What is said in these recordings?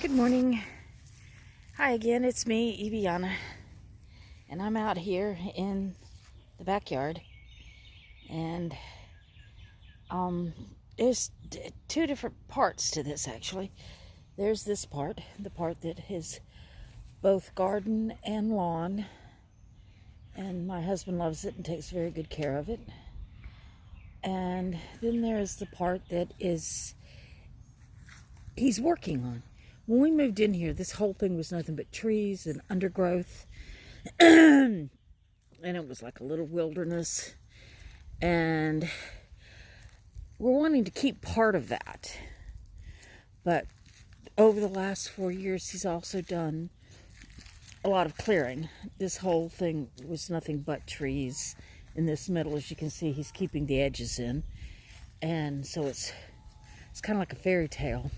Good morning. Hi again, it's me, Eviana, and I'm out here in the backyard. And there's two different parts to this actually. There's this part, the part that is both garden and lawn, and my husband loves it and takes very good care of it. And then there's the part that is he's working on. When we moved in here, this whole thing was nothing but trees and undergrowth. And it was like a little wilderness. And we're wanting to keep part of that. But over the last 4 years, he's also done a lot of clearing. This whole thing was nothing but trees. In this middle, as you can see, he's keeping the edges in. And so it's kind of like a fairy tale.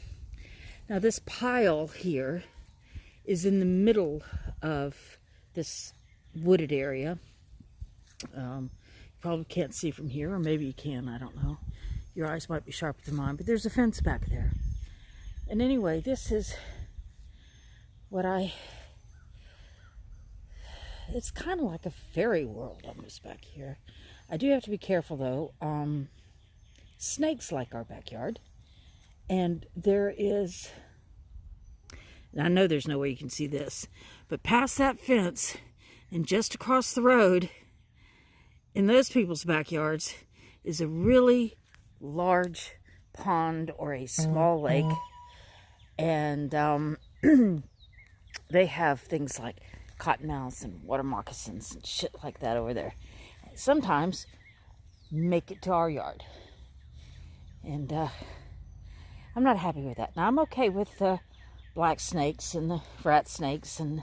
Now this pile here is in the middle of this wooded area. You probably can't see from here, or maybe you can, I don't know. Your eyes might be sharper than mine, but there's a fence back there. And anyway, this is what it's kind of like a fairy world almost back here. I do have to be careful though. Snakes like our backyard. And there is, and I know there's no way you can see this, but past that fence and just across the road in those people's backyards is a really large pond or a small lake. And they have things like cottonmouths and water moccasins and shit like that over there. Sometimes make it to our yard. And I'm not happy with that. Now, I'm okay with the black snakes and the rat snakes and,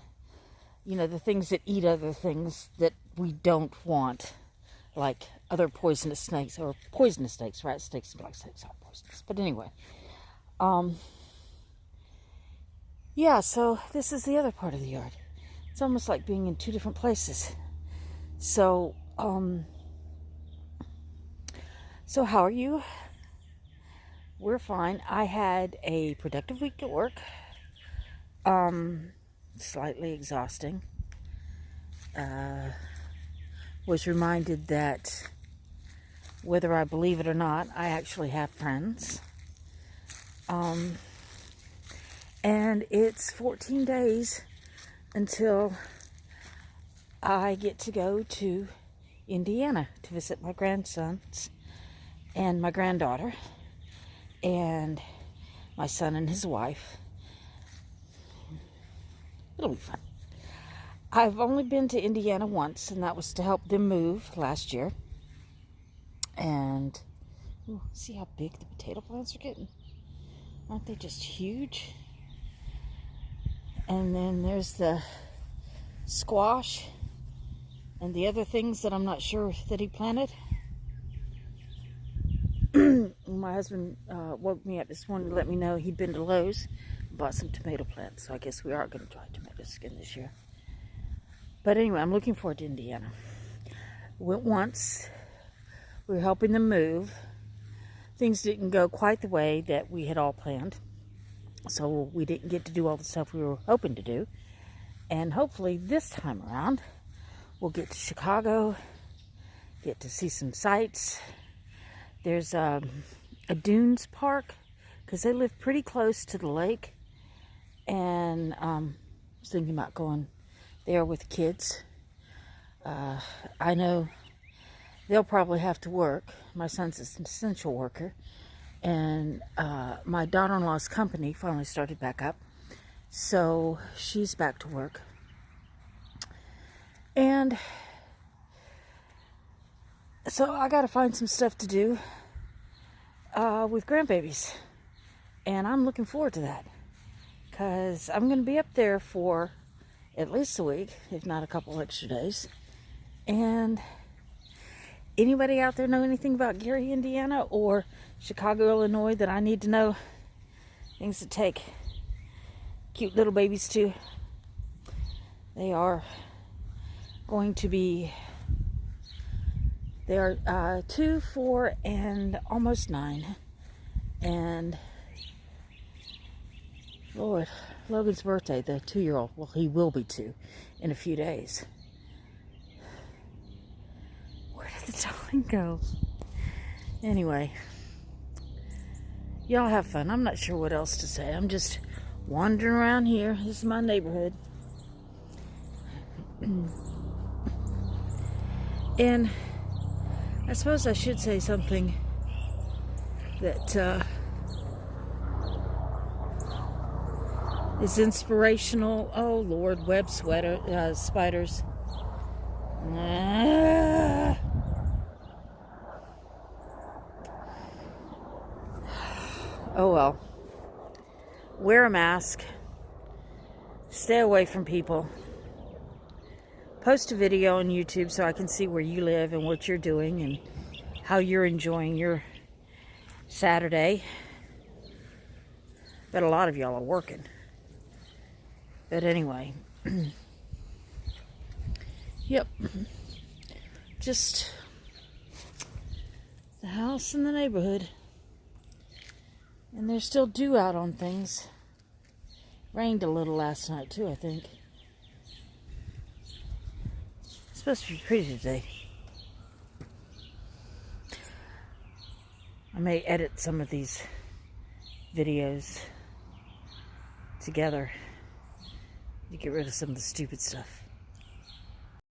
you know, the things that eat other things that we don't want, like other poisonous snakes, or poisonous snakes. Rat snakes and black snakes are poisonous. But anyway, yeah, so this is the other part of the yard. It's almost like being in two different places. So how are you? We're fine. I had a productive week at work. Slightly exhausting. Was reminded that whether I believe it or not, I actually have friends. And it's 14 days until I get to go to Indiana to visit my grandsons and my granddaughter and my son and his wife. It'll be fun. I've only been to Indiana once, and that was to help them move last year. And see how big the potato plants are getting? Aren't they just huge? And then there's the squash and the other things that I'm not sure that he planted. My husband woke me up this morning to let me know he'd been to Lowe's and bought some tomato plants. So I guess we are going to try tomatoes again this year. But anyway, I'm looking forward to Indiana. Went once. We were helping them move. Things didn't go quite the way that we had all planned. So we didn't get to do all the stuff we were hoping to do. And hopefully this time around, we'll get to Chicago, get to see some sights. There's a dunes park, because they live pretty close to the lake. And I was thinking about going there with kids. I know they'll probably have to work. My son's an essential worker. And my daughter-in-law's company finally started back up. So she's back to work. And so I got to find some stuff to do with grandbabies. And I'm looking forward to that. Because I'm going to be up there for at least a week, if not a couple extra days. And anybody out there know anything about Gary, Indiana, or Chicago, Illinois that I need to know? Things to take cute little babies to. They are going to be, they are 2, 4, and almost 9. And Lord, Logan's birthday, the 2-year-old. Well, he will be 2 in a few days. Where did the time go? Anyway, y'all have fun. I'm not sure what else to say. I'm just wandering around here. This is my neighborhood. And I suppose I should say something that is inspirational. Oh Lord, web spiders. Oh well. Wear a mask. Stay away from people. Post a video on YouTube so I can see where you live and what you're doing and how you're enjoying your Saturday. But a lot of y'all are working. But anyway. Yep. Just the house and the neighborhood. And there's still dew out on things. Rained a little last night too, I think. It's supposed to be pretty today. I may edit some of these videos together to get rid of some of the stupid stuff.